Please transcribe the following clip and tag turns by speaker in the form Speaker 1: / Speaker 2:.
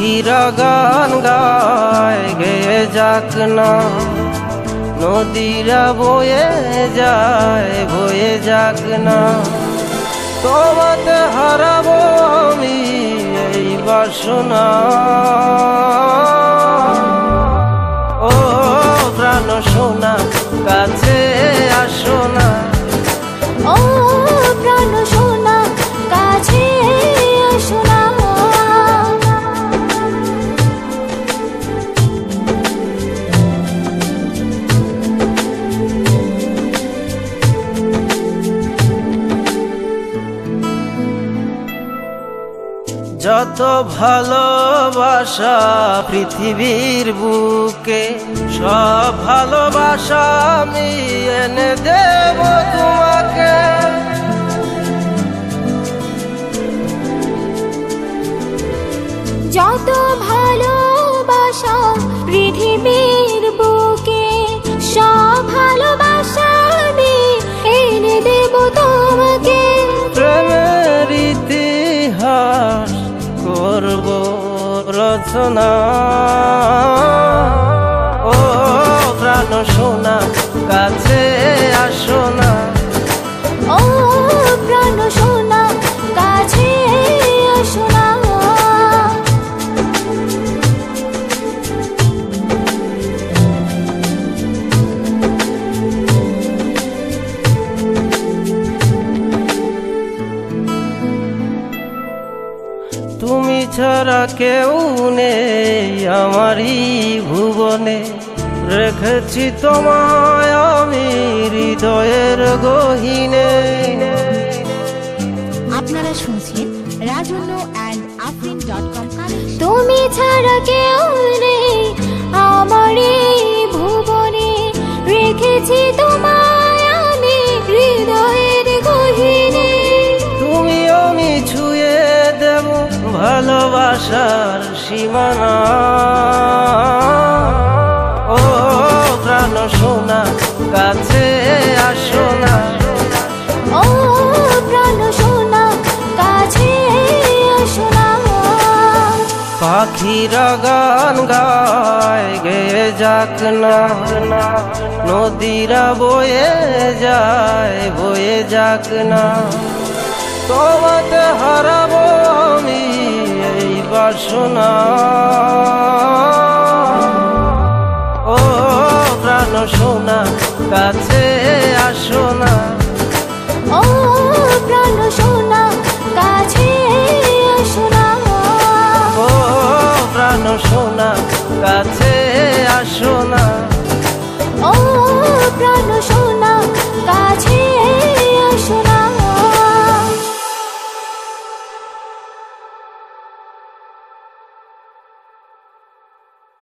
Speaker 1: পাখিরা গান গায় গেয়ে যাক না, নদীরা বয়ে যাক না। তোমাতে হারাবো আমি এই বাসনা। ও প্রাণ সোনা কাছে আসো না,
Speaker 2: ও প্রাণ সোনা কাছে আসো না।
Speaker 1: যত ভালোবাসা পৃথিবীর বুকে, সব ভালোবাসা আমি এনে দেব তোমাকে।
Speaker 2: যত ভালোবাসা পৃথিবীর বুকে, সব ভালোবাসা আমি এনে দেব তোমাকে।
Speaker 1: প্রেমের ইতিহাস করব রচনা। ও প্রাণ সোনা কাছে আসো না,
Speaker 2: ও প্রাণ সোনা কাছে আসো না।
Speaker 1: তুমি ছাড়া কেউ নেই আমারই ভুবনে, রেখেছি তোমায় আমি হৃদয়ের গহীনে।
Speaker 3: আপনারা শুনছেন rajannu&afrin.com।
Speaker 2: তুমি ছাড়া কেউ নেই আমার এই ভুবনে, রেখেছি তোমায় আমি হৃদয়ের গহীনে।
Speaker 1: তুমি আমি ছুঁয়ে দেব ভালোবাসার সীমানা। ও প্রাণ সোনা কাছে আসো না,
Speaker 2: ও প্রাণ সোনা কাছে আসো না।
Speaker 1: পাখিরা গান গায় গেয়ে যাক না, নদীরা বয়ে যাক না। তোমাতে হারাবো আমি এই বাসনা। ও প্রাণ সোনা কাছে